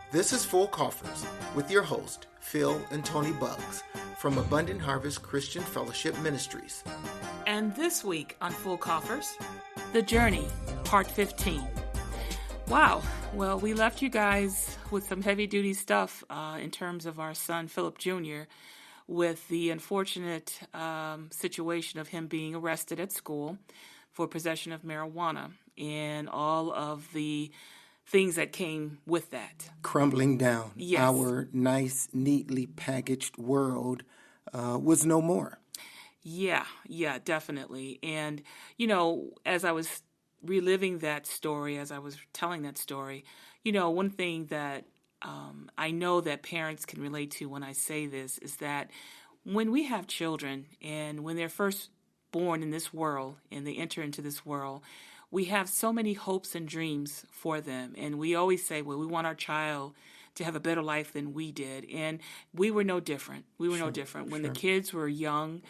This is Full Coffers with your host, Phil and Toni Buggs from Abundant Harvest Christian Fellowship Ministries. And this week on Full Coffers, The Journey, Part 15. Wow, well, we left you guys with some heavy-duty stuff in terms of our son, Philip Jr., with the unfortunate situation of him being arrested at school for possession of marijuana and all of the things that came with that. Crumbling down. Yes. Our nice, neatly packaged world was no more. Yeah, definitely. And, you know, as I was reliving that story, as I was telling that story, you know, one thing that I know that parents can relate to when I say this is that when we have children and when they're first born in this world and they enter into this world, we have so many hopes and dreams for them. And we always say, well, we want our child to have a better life than we did. And we were no different. No different. When the kids were young,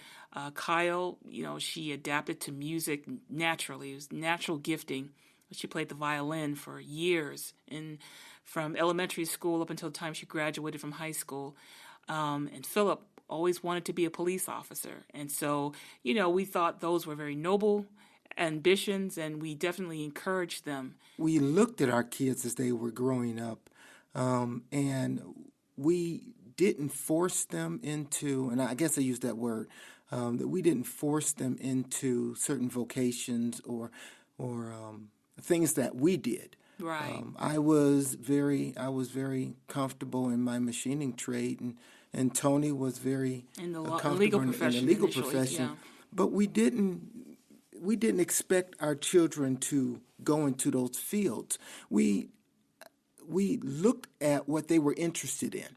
Kyle, you know, she adapted to music naturally. It was natural gifting. She played the violin for years, and from elementary school up until the time she graduated from high school. And Philip always wanted to be a police officer. And so, you know, we thought those were very noble ambitions, and we definitely encouraged them. We looked at our kids as they were growing up, and we didn't force them into, and I guess I used that word, that we didn't force them into certain vocations or things that we did. Right. I was very comfortable in my machining trade, and Toni was very in the comfortable legal in profession. the legal initially, profession. yeah. But we didn't expect our children to go into those fields. We looked at what they were interested in,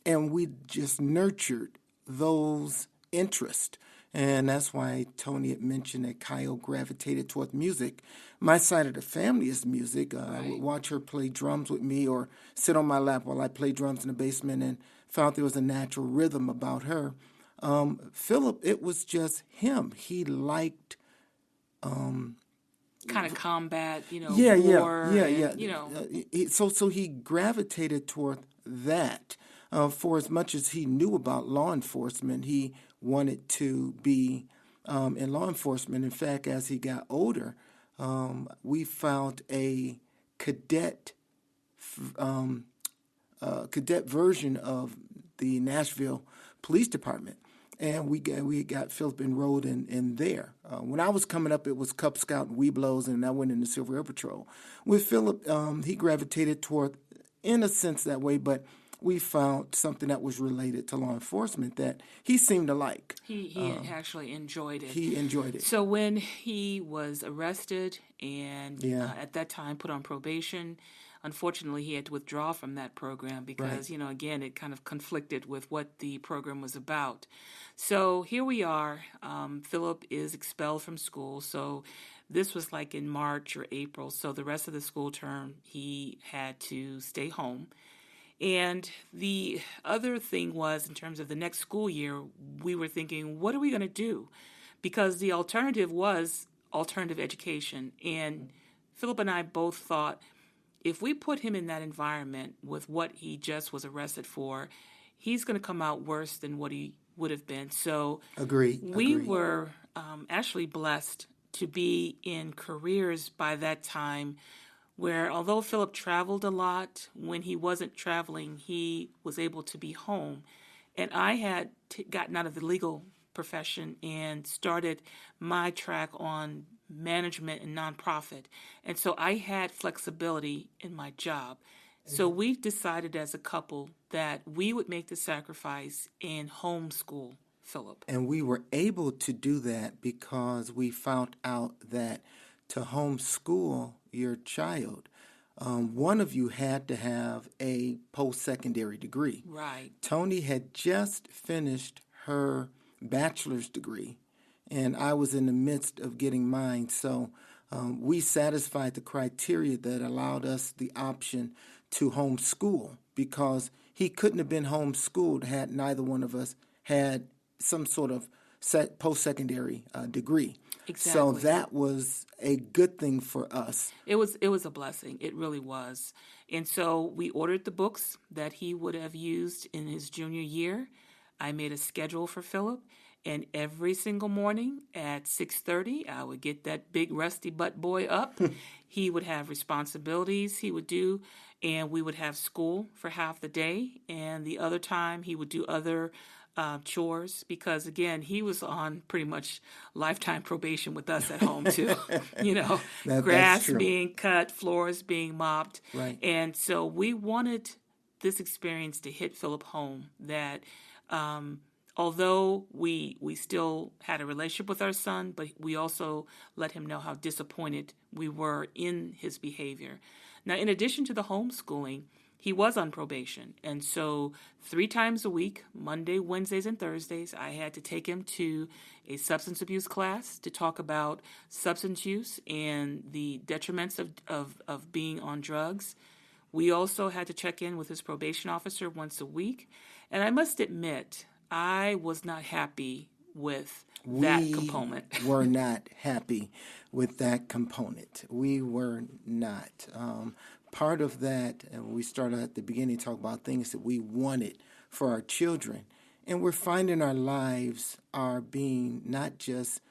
and we just nurtured those interests. And that's why Toni had mentioned that Kyle gravitated toward music. My side of the family is music. I would watch her play drums with me or sit on my lap while I play drums in the basement, and found there was a natural rhythm about her. Philip, it was just him. He liked kind of combat, you know, war. You know. So he gravitated toward that. For as much as he knew about law enforcement, he wanted to be in law enforcement. In fact, as he got older, we found a cadet version of the Nashville Police Department. And we got Philip enrolled in there. When I was coming up, it was Cub Scout and Webelos, and I went into Silver Air Patrol. With Philip, he gravitated toward, in a sense, that way, but we found something that was related to law enforcement that he seemed to like. He actually enjoyed it. He enjoyed it. So when he was arrested and at that time put on probation, unfortunately, he had to withdraw from that program because, you know, again, it kind of conflicted with what the program was about. So here we are. Philip is expelled from school. So this was like in March or April. So the rest of the school term, he had to stay home. And the other thing was, in terms of the next school year, we were thinking, what are we going to do? Because the alternative was alternative education. And Philip and I both thought, if we put him in that environment with what he just was arrested for, he's going to come out worse than what he would have been. So we were actually blessed to be in careers by that time where, although Philip traveled a lot, when he wasn't traveling, he was able to be home. And I had gotten out of the legal profession and started my track on management and nonprofit. And so I had flexibility in my job. So we decided as a couple that we would make the sacrifice and homeschool Philip. And we were able to do that because we found out that to homeschool your child, one of you had to have a post-secondary degree. Right. Toni had just finished her bachelor's degree, and I was in the midst of getting mine. So we satisfied the criteria that allowed us the option to homeschool, because he couldn't have been homeschooled had neither one of us had some sort of post-secondary degree. So Exactly. that was a good thing for us. It was a blessing. It really was. And so we ordered the books that he would have used in his junior year. I made a schedule for Philip, and every single morning at 6:30, I would get that big rusty butt boy up. He would have responsibilities he would do, and we would have school for half the day, and the other time he would do other chores because again he was on pretty much lifetime probation with us at home too. you know That's Grass true. being cut, floors being mopped, Right. and so we wanted this experience to hit Philip home that although we still had a relationship with our son, but we also let him know how disappointed we were in his behavior. Now, in addition to the homeschooling, he was on probation. And so 3 times a week, Monday, Wednesdays, and Thursdays, I had to take him to a substance abuse class to talk about substance use and the detriments of being on drugs. We also had to check in with his probation officer once a week. And I must admit, I was not happy with that We component. were not happy with that component. We were not. Part of that, we started at the beginning to talk about things that we wanted for our children. And we're finding our lives are being not just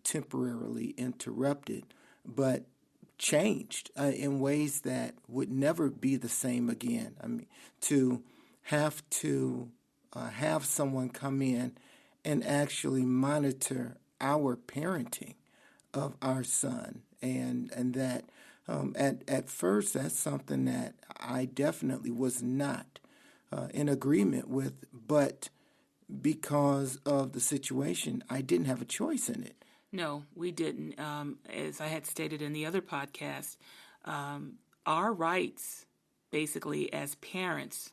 temporarily interrupted, but changed in ways that would never be the same again. I mean, to have someone come in and actually monitor our parenting of our son, and that at first that's something that I definitely was not in agreement with, but because of the situation, I didn't have a choice in it. No, we didn't. As I had stated in the other podcast, our rights, basically as parents,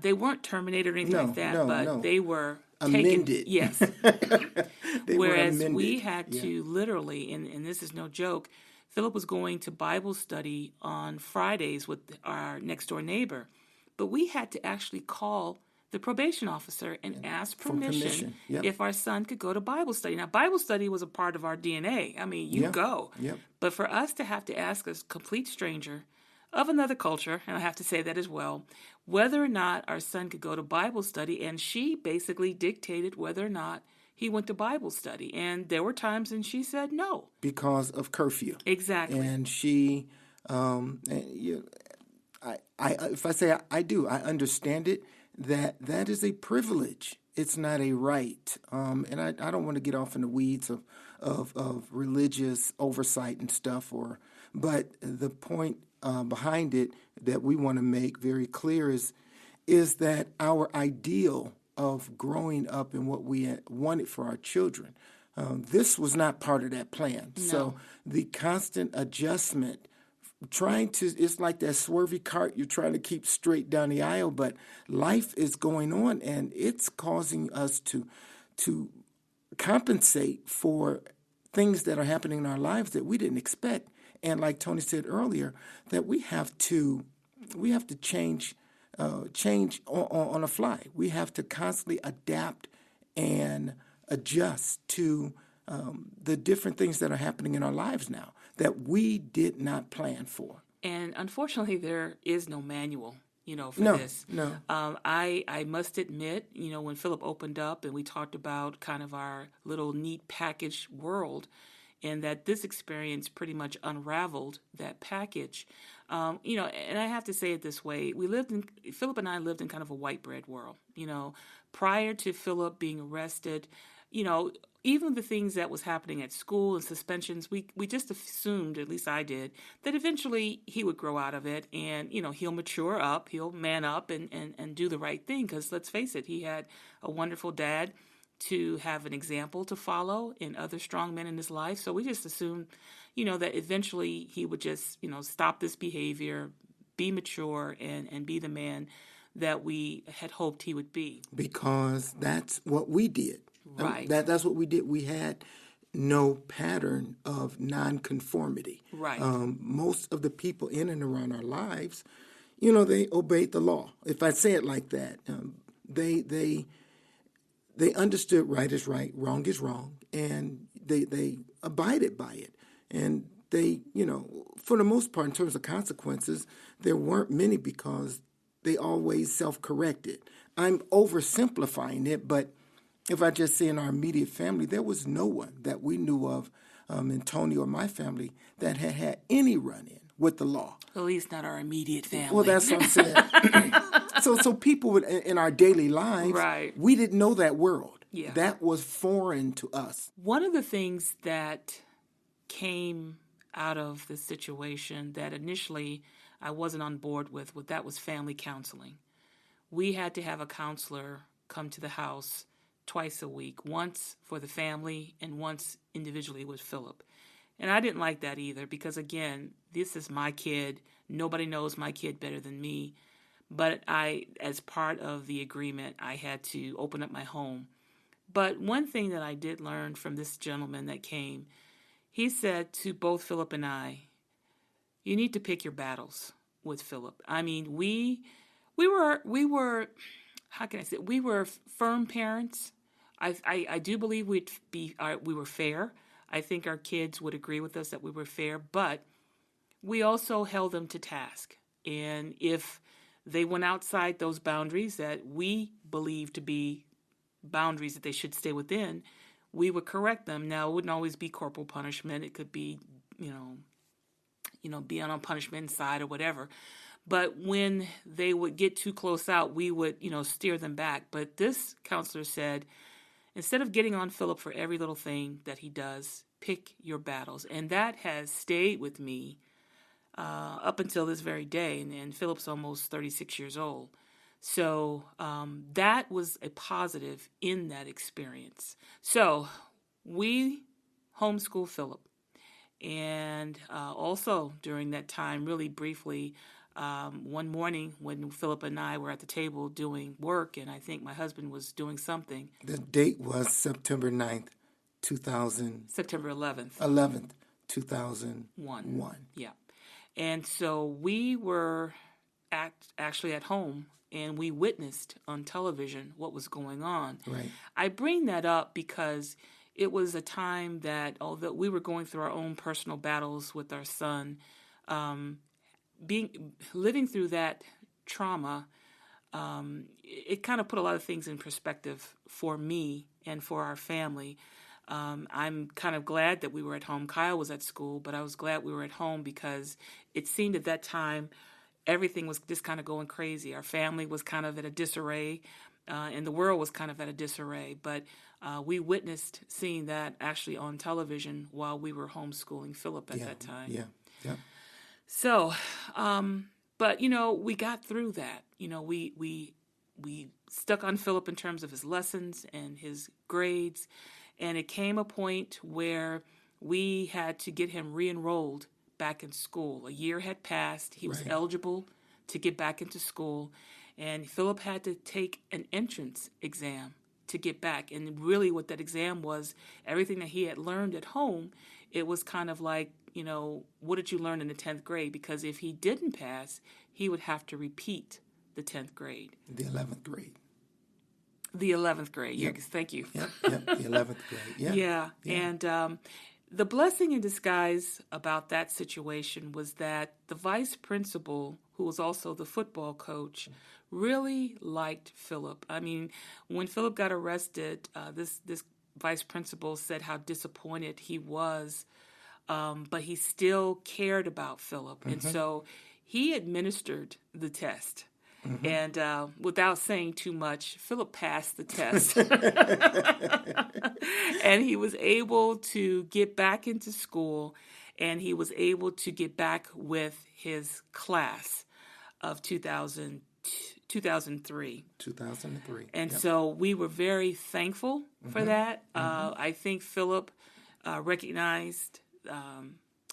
they weren't terminated or anything like that, but No. they were taken. Amended. Yes. They were Whereas amended. we had to literally, and this is no joke, Philip was going to Bible study on Fridays with our next door neighbor, but we had to actually call the probation officer and ask permission Yep. if our son could go to Bible study. Now, Bible study was a part of our DNA. I mean, you go. Yep. But for us to have to ask a complete stranger of another culture, and I have to say that as well, whether or not our son could go to Bible study, and she basically dictated whether or not he went to Bible study. And there were times when she said no. Because of curfew. Exactly. And she, if I say I do, I understand it, that is a privilege. It's not a right. And I don't want to get off in the weeds of religious oversight and stuff, but the point behind it that we want to make very clear is that our ideal of growing up and what we wanted for our children, this was not part of that plan. No. So the constant adjustment, it's like that swervy cart you're trying to keep straight down the aisle, but life is going on and it's causing us to compensate for things that are happening in our lives that we didn't expect. And like Toni said earlier, that we have to change on a fly. We have to constantly adapt and adjust to the different things that are happening in our lives now that we did not plan for. And unfortunately, there is no manual, for this. No. I must admit, when Philip opened up and we talked about kind of our little neat package world, and that this experience pretty much unraveled that package. And I have to say it this way. Philip and I lived in kind of a white bread world. Prior to Philip being arrested, even the things that was happening at school and suspensions, we just assumed, at least I did, that eventually he would grow out of it and, he'll mature up, he'll man up and do the right thing. Because let's face it, he had a wonderful dad to have an example to follow in other strong men in his life. So we just assumed, that eventually he would just, stop this behavior, be mature, and be the man that we had hoped he would be. Because that's what we did. Right. That's what we did. We had no pattern of nonconformity. Right. Most of the people in and around our lives, they obeyed the law. If I say it like that, they understood right is right, wrong is wrong, and they abided by it. And they, for the most part, in terms of consequences, there weren't many because they always self-corrected. I'm oversimplifying it, but if I just say in our immediate family, there was no one that we knew of in Toni or my family that had any run-in with the law. At least not our immediate family. Well, that's what I'm saying. So people in our daily lives, right. We didn't know that world. Yeah. That was foreign to us. One of the things that came out of the situation that initially I wasn't on board with, that was family counseling. We had to have a counselor come to the house twice a week, once for the family and once individually with Philip. And I didn't like that either because, again, this is my kid. Nobody knows my kid better than me. But as part of the agreement, I had to open up my home. But one thing that I did learn from this gentleman that came, he said to both Philip and I, you need to pick your battles with Philip. I mean, we were, how can I say, we were firm parents. I do believe we were fair. I think our kids would agree with us that we were fair, but we also held them to task. And if they went outside those boundaries that we believe to be boundaries that they should stay within, we would correct them. Now, it wouldn't always be corporal punishment. It could be, be on punishment inside or whatever. But when they would get too close out, we would, steer them back. But this counselor said, instead of getting on Philip for every little thing that he does, pick your battles. And that has stayed with me up until this very day. And Philip's almost 36 years old. So that was a positive in that experience. So we homeschooled Philip. And also during that time, really briefly, one morning when Philip and I were at the table doing work, and I think my husband was doing something. The date was September 9th, 2000. September 11th. 2001. Yeah. And so we were actually at home, and we witnessed on television what was going on. Right. I bring that up because it was a time that, although we were going through our own personal battles with our son, living through that trauma, it kind of put a lot of things in perspective for me and for our family. I'm kind of glad that we were at home. Kyle was at school, but I was glad we were at home because it seemed at that time everything was just kind of going crazy. Our family was kind of at a disarray, and the world was kind of at a disarray. But we witnessed seeing that actually on television while we were homeschooling Philip at that time. Yeah. So, but we got through that. We stuck on Philip in terms of his lessons and his grades, and it came a point where we had to get him re-enrolled back in school. A year had passed. He was eligible to get back into school, and Philip had to take an entrance exam to get back. And really what that exam was, everything that he had learned at home, it was kind of like, what did you learn in the 10th grade? Because if he didn't pass, he would have to repeat the 10th grade. The 11th grade. The 11th grade. Yep. Yes, thank you. Yep, the 11th grade. Yeah. And the blessing in disguise about that situation was that the vice principal, who was also the football coach, really liked Philip. I mean, when Philip got arrested, this vice principal said how disappointed he was, but he still cared about Philip. Mm-hmm. And so he administered the test. Mm-hmm. And without saying too much, Philip passed the test. And he was able to get back into school, and he was able to get back with his class of 2003. 2003. And so we were very thankful for that. I think Philip recognized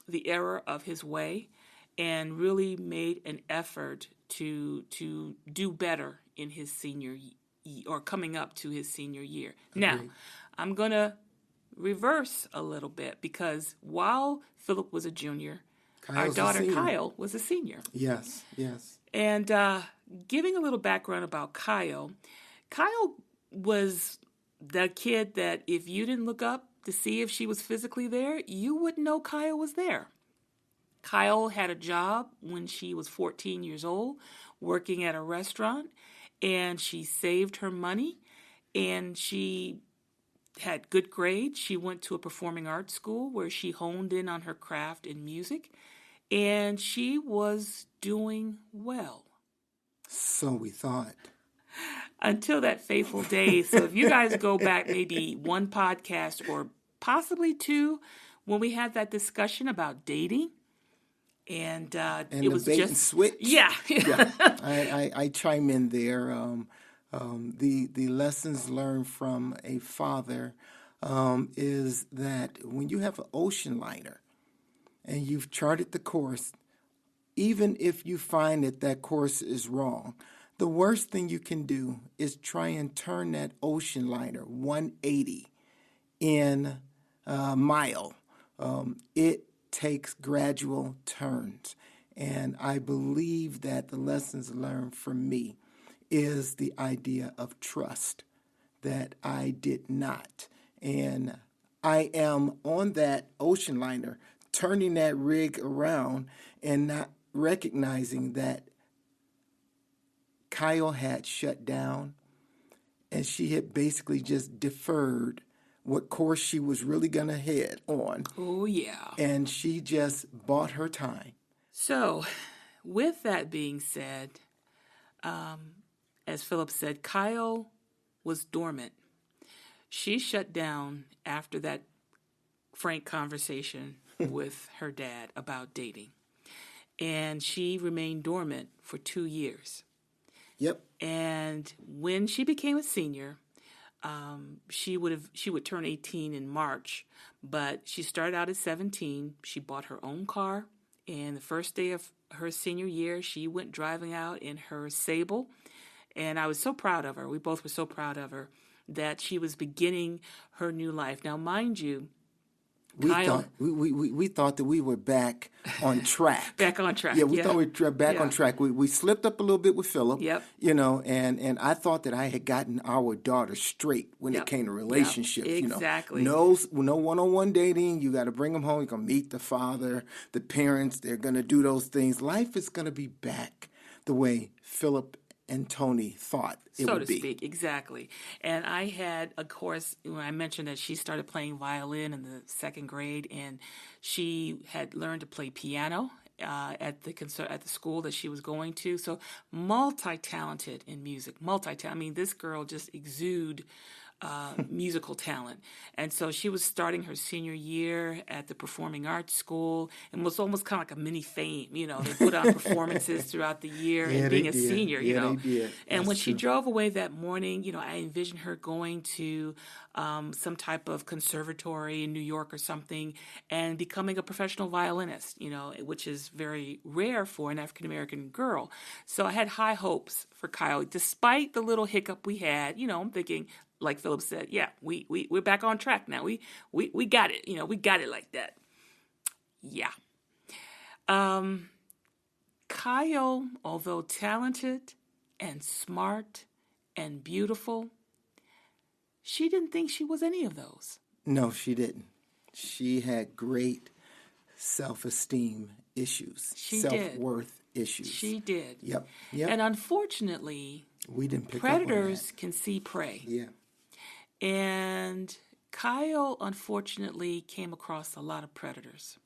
the error of his way and really made an effort to do better in his senior year, or coming up to his senior year. Agreed. Now, I'm going to reverse a little bit, because while Philip was a junior, our daughter Kyle was a senior. Yes. And giving a little background about Kyle was the kid that if you didn't look up, to see if she was physically there, you wouldn't know Kyle was there. Kyle had a job when she was 14 years old, working at a restaurant, and she saved her money, and she had good grades. She went to a performing arts school where she honed in on her craft in music, and she was doing well. So we thought. Until that fateful day. So if you guys go back maybe one podcast or possibly two, when we had that discussion about dating, and it was bait just and switch. Yeah. I chime in there. The lessons learned from a father is that when you have an ocean liner and you've charted the course, even if you find that course is wrong, the worst thing you can do is try and turn that ocean liner 180 in a mile. It takes gradual turns. And I believe that the lessons learned from me is the idea of trust that I did not. And I am on that ocean liner, turning that rig around and not recognizing that Kyle had shut down and she had basically just deferred what course she was really going to head on. Oh, yeah. And she just bought her time. So, with that being said, as Philip said, Kyle was dormant. She shut down after that frank conversation with her dad about dating. And she remained dormant for 2 years. Yep. And when she became a senior, she would turn 18 in March, but she started out at 17. She bought her own car, and the first day of her senior year, she went driving out in her Sable, and I was so proud of her. We both were so proud of her that she was beginning her new life. Now, mind you, Kyle, we thought that we were back on track. Back on track. Yeah, we thought we were back on track. We slipped up a little bit with Philip. Yep. And I thought that I had gotten our daughter straight when it came to relationships. Yep. Exactly. No one-on-one dating. You got to bring them home. You're gonna meet the father, the parents. They're gonna do those things. Life is gonna be back the way Philip and Toni thought it would be. So to speak, exactly. And I had, of course, when I mentioned that she started playing violin in the second grade, and she had learned to play piano at the school that she was going to. So multi-talented in music. I mean, this girl just exuded musical talent. And so she was starting her senior year at the Performing Arts School and was almost kind of like a mini Fame. They put on performances throughout the year and being a senior, They did. And when she drove away that morning, I envisioned her going to some type of conservatory in New York or something and becoming a professional violinist, which is very rare for an African-American girl. So I had high hopes for Kyle, despite the little hiccup we had. I'm thinking, like Philip said, yeah, we're back on track now. We got it. We got it like that. Yeah. Kyle, although talented and smart and beautiful, she didn't think she was any of those. No, she didn't. She had great self-esteem issues, self-worth issues. She did. Yep. And unfortunately, we didn't pick predators up on that. can see prey. Yeah. And Kyle, unfortunately, came across a lot of predators.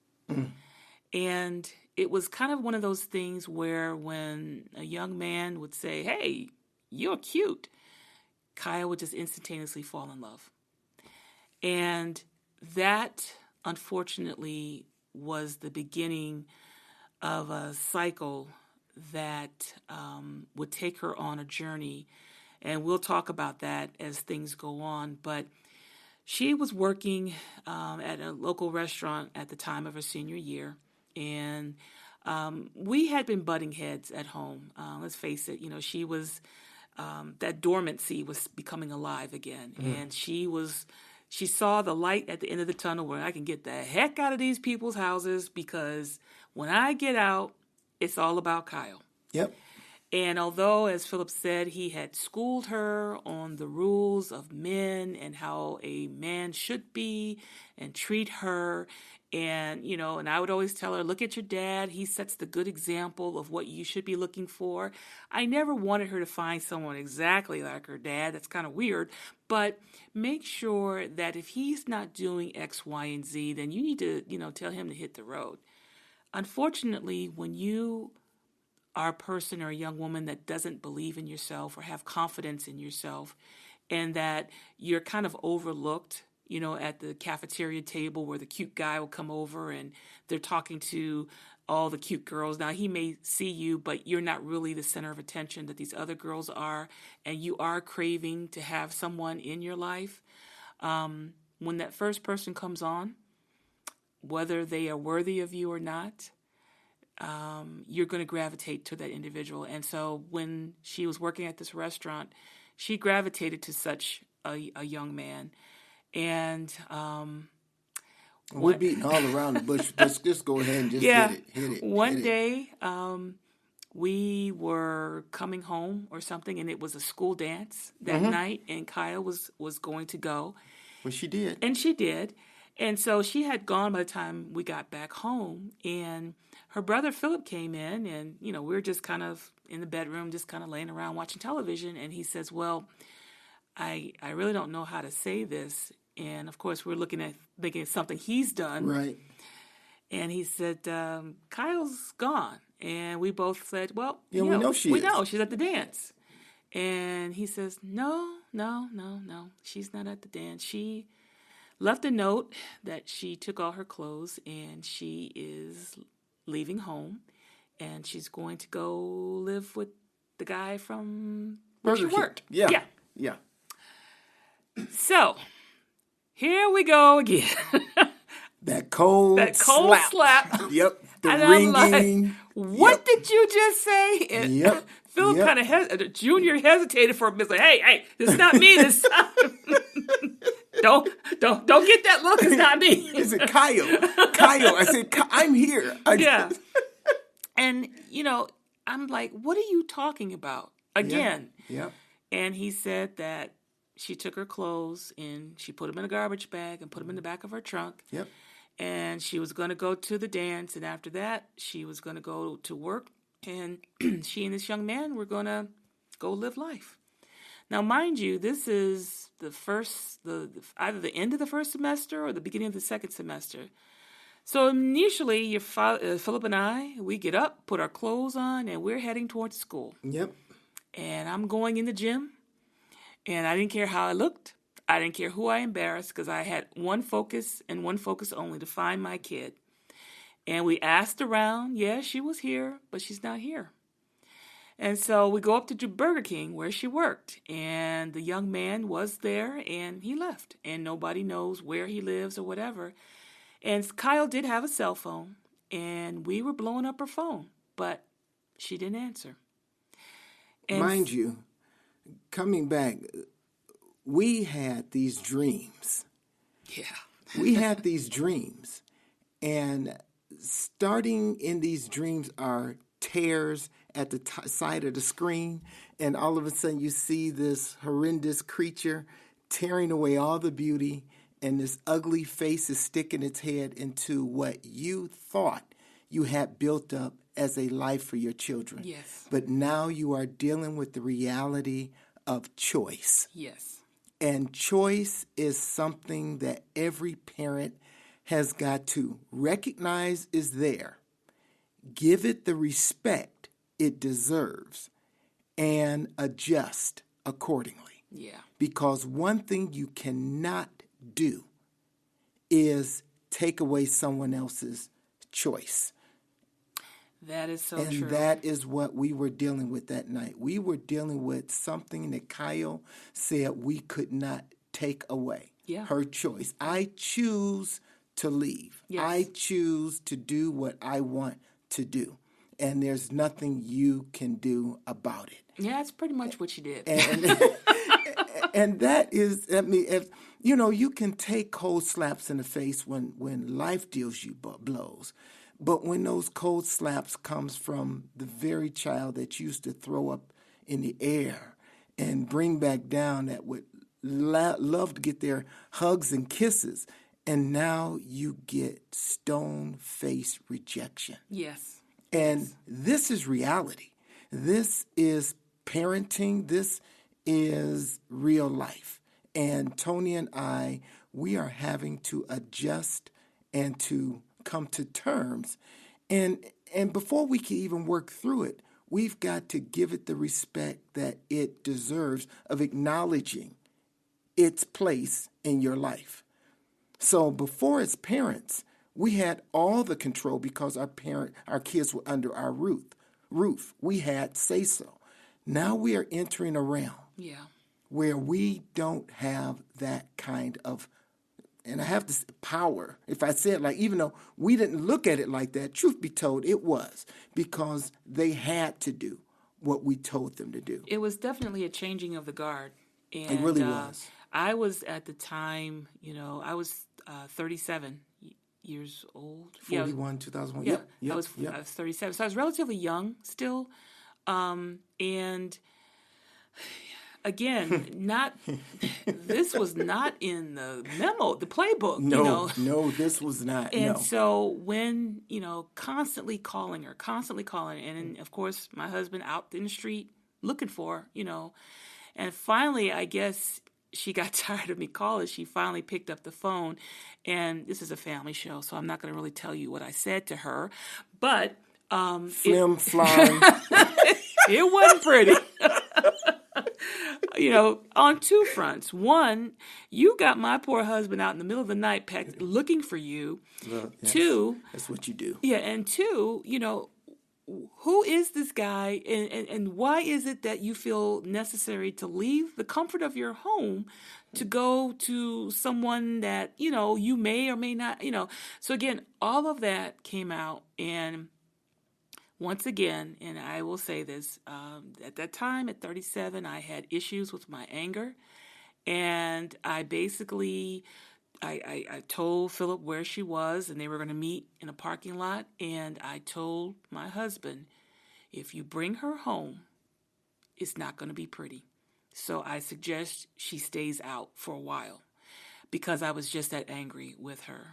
And it was kind of one of those things where when a young man would say, "Hey, you're cute," Kyle would just instantaneously fall in love. And that, unfortunately, was the beginning of a cycle that would take her on a journey. And we'll talk about that as things go on. But she was working at a local restaurant at the time of her senior year. And we had been butting heads at home. Let's face it, she was, that dormancy was becoming alive again. And she saw the light at the end of the tunnel where I can get the heck out of these people's houses because when I get out, it's all about Kyle. Yep. And although, as Philip said, he had schooled her on the rules of men and how a man should be and treat her, and, and I would always tell her, look at your dad. He sets the good example of what you should be looking for. I never wanted her to find someone exactly like her dad. That's kind of weird. But make sure that if he's not doing X, Y, and Z, then you need to, tell him to hit the road. Unfortunately, when you are a person or a young woman that doesn't believe in yourself or have confidence in yourself, and that you're kind of overlooked, at the cafeteria table where the cute guy will come over and they're talking to all the cute girls. Now, he may see you, but you're not really the center of attention that these other girls are, and you are craving to have someone in your life. When that first person comes on, whether they are worthy of you or not, you're going to gravitate to that individual. And so when she was working at this restaurant, she gravitated to such a young man. And we're beating all around the bush. Let's just go ahead and just hit it. One day, we were coming home or something, and it was a school dance that night, and Kyle was going to go. Well, she did. And she did. And so she had gone by the time we got back home, and her brother Philip came in, and, we were just kind of in the bedroom, just kind of laying around watching television. And he says, well, I really don't know how to say this. And, of course, we're thinking of something he's done. Right. And he said, Kyle's gone. And we both said, well, we know she is. We know she's at the dance. And he says, no, she's not at the dance. She left a note that she took all her clothes and she is leaving home. And she's going to go live with the guy from where she worked. Yeah. So, here we go again. That cold slap. Yep. The and ringing. I'm like, what did you just say? And yep. Philip kind of Junior hesitated for a minute. Like, hey, it's not me this time. Don't get that look. It's not me. Is it Kyle? Kyle. I said, I'm here. Yeah. And, I'm like, what are you talking about? Again. Yeah. And he said that she took her clothes and she put them in a garbage bag and put them in the back of her trunk. Yep. And she was going to go to the dance. And after that, she was going to go to work. And she and this young man were going to go live life. Now, mind you, this is either the end of the first semester or the beginning of the second semester. So initially, Philip and I, we get up, put our clothes on, and we're heading towards school. Yep. And I'm going in the gym. And I didn't care how I looked. I didn't care who I embarrassed because I had one focus and one focus only, to find my kid. And we asked around. Yeah, she was here, but she's not here. And so we go up to Burger King where she worked. And the young man was there and he left. And nobody knows where he lives or whatever. And Kyle did have a cell phone. And we were blowing up her phone. But she didn't answer. And mind you, coming back, we had these dreams. Yeah. We had these dreams. And starting in these dreams are tears at the side of the screen. And all of a sudden you see this horrendous creature tearing away all the beauty. And this ugly face is sticking its head into what you thought you had built up as a life for your children. Yes. But now you are dealing with the reality of choice. Yes. And choice is something that every parent has got to recognize is there, give it the respect it deserves, and adjust accordingly. Yeah. Because one thing you cannot do is take away someone else's choice. That is so and true. And that is what we were dealing with that night. We were dealing with something that Kyle said we could not take away. Yeah. Her choice. I choose to leave. Yes. I choose to do what I want to do. And there's nothing you can do about it. Yeah, that's pretty much what she did. And that is, I mean, you can take cold slaps in the face when life deals you blows. But when those cold slaps comes from the very child that used to throw up in the air and bring back down, that would love to get their hugs and kisses, and now you get stone-faced rejection. Yes. And this is reality. This is parenting. This is real life. And Toni and I, we are having to adjust and to come to terms. And before we can even work through it, we've got to give it the respect that it deserves of acknowledging its place in your life. So before as parents, we had all the control because our kids were under our roof. We had say so. Now we are entering a realm where we don't have that kind of, and I have this power. If I say it like, even though we didn't look at it like that, truth be told, it was because they had to do what we told them to do. It was definitely a changing of the guard. And, it really was. I was at the time, I was 37 years old. 41, 2001. I was 37. So I was relatively young still. And again, this was not in the memo, the playbook. No, this was not. And so when, constantly calling her, and then, of course, my husband out in the street looking for her, and finally, I guess she got tired of me calling. She finally picked up the phone, and this is a family show, so I'm not going to really tell you what I said to her, but flim flying. It wasn't pretty. On two fronts. One, you got my poor husband out in the middle of the night looking for you. Well, yes, two, that's what you do. Yeah, and two, who is this guy, and why is it that you feel necessary to leave the comfort of your home to go to someone that, you may or may not, So again, all of that came out, and once again, and I will say this, at that time, at 37, I had issues with my anger, and I basically, I told Philip where she was, and they were going to meet in a parking lot, and I told my husband, if you bring her home, it's not going to be pretty. So I suggest she stays out for a while, because I was just that angry with her.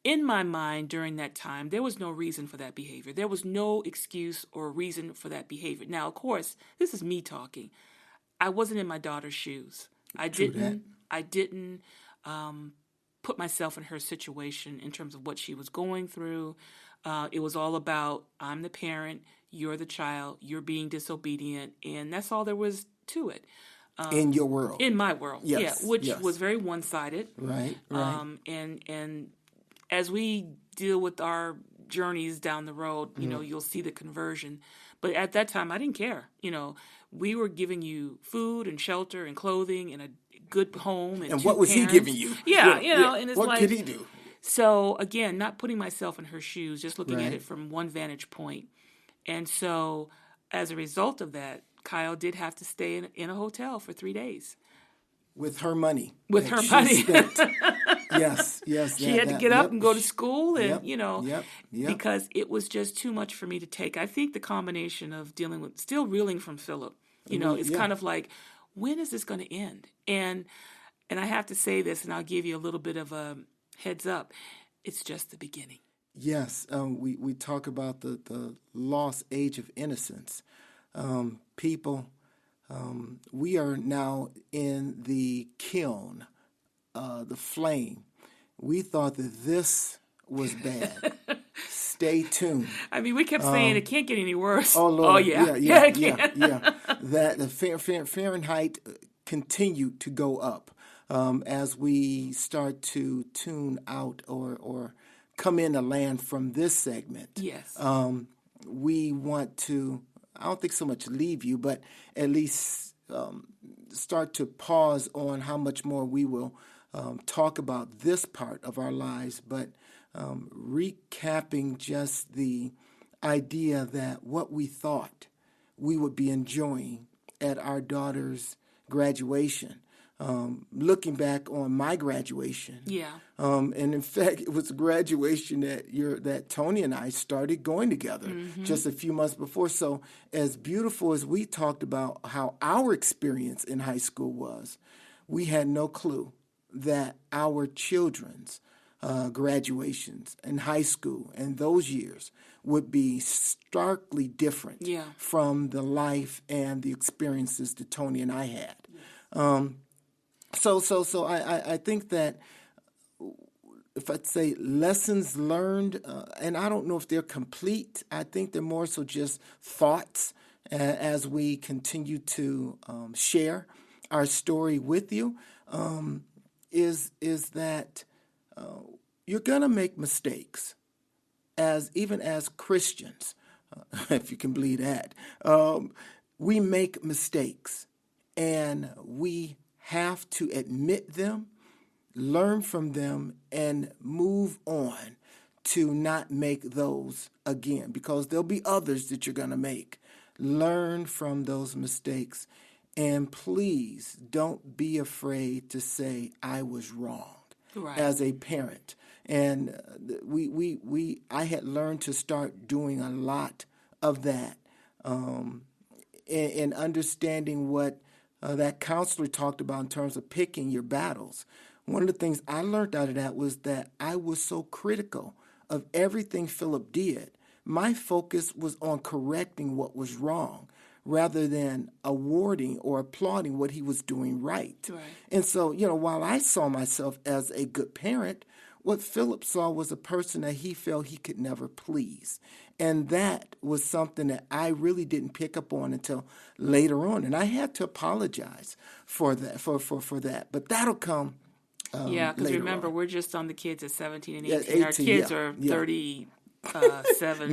In my mind during that time, there was no reason for that behavior. There was no excuse or reason for that behavior. Now, of course, this is me talking. I wasn't in my daughter's shoes. I didn't put myself in her situation in terms of what she was going through. It was all about, I'm the parent, you're the child, you're being disobedient, and that's all there was to it. In your world. In my world, yes, which was very one-sided. Right. And as we deal with our journeys down the road, you'll see the conversion. But at that time, I didn't care. We were giving you food and shelter and clothing and a good home. And what was parents. he giving you? Yeah. And it's what could he do? So again, not putting myself in her shoes, just looking at it from one vantage point. And so as a result of that, Kyle did have to stay in a hotel for 3 days. With her money. Yes. She had to get up and go to school, and because it was just too much for me to take. I think the combination of dealing with, still reeling from Philip, it's kind of like, when is this going to end? And I have to say this, and I'll give you a little bit of a heads up. It's just the beginning. Yes, we talk about the lost age of innocence. People, we are now in the kiln, the flame. We thought that this was bad. Stay tuned. I mean, we kept saying it can't get any worse. Oh, Lord. Oh, yeah. It can. That the Fahrenheit continued to go up as we start to tune out or come in to land from this segment. Yes. We want to, I don't think so much leave you, but at least start to pause on how much more we will talk about this part of our lives, but recapping just the idea that what we thought we would be enjoying at our daughter's graduation looking back on my graduation. Yeah. And in fact, it was a graduation that Toni and I started going together just a few months before. So as beautiful as we talked about how our experience in high school was, we had no clue that our children's graduations in high school and those years would be starkly different from the life and the experiences that Toni and I had. So I think that if I'd say lessons learned, and I don't know if they're complete, I think they're more so just thoughts as we continue to share our story with you, is that you're going to make mistakes, even as Christians, if you can believe that. We make mistakes, and we have to admit them, learn from them, and move on to not make those again, because there'll be others that you're going to make. Learn from those mistakes, and please don't be afraid to say, I was wrong as a parent. And I had learned to start doing a lot of that, and understanding what that counselor talked about in terms of picking your battles. One of the things I learned out of that was that I was so critical of everything Philip did. My focus was on correcting what was wrong rather than awarding or applauding what he was doing right. And so, while I saw myself as a good parent, what Philip saw was a person that he felt he could never please. And that was something that I really didn't pick up on until later on. And I had to apologize for that, for that. But that'll come because remember, we're just on the kids at 17 and 18. Our kids are 37.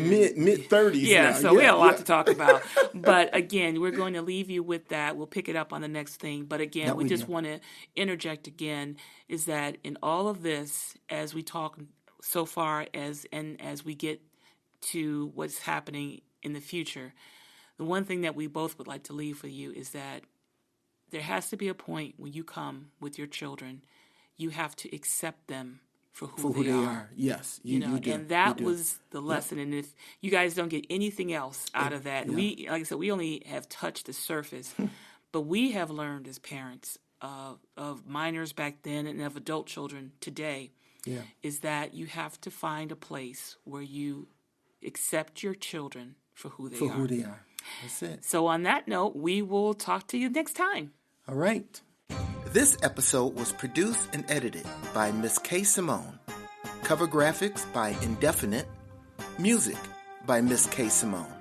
Mid-30s Yeah, now. So we have a lot to talk about. But again, we're going to leave you with that. We'll pick it up on the next thing. But again, we just want to interject again, is that in all of this, as we talk so far as we get to what's happening in the future, the one thing that we both would like to leave for you is that there has to be a point when you come with your children, you have to accept them for who they are. Yes, you do. And that was the lesson. And if you guys don't get anything else out of that, we, like I said, we only have touched the surface, but we have learned as parents of minors back then and of adult children today, is that you have to find a place where you accept your children for who they are. That's it. So on that note, we will talk to you next time. All right. This episode was produced and edited by Miss K. Simone. Cover graphics by Indefinite. Music by Miss K. Simone.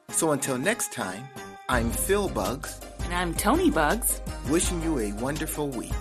So until next time, I'm Phil Bugs. And I'm Toni Bugs. Wishing you a wonderful week.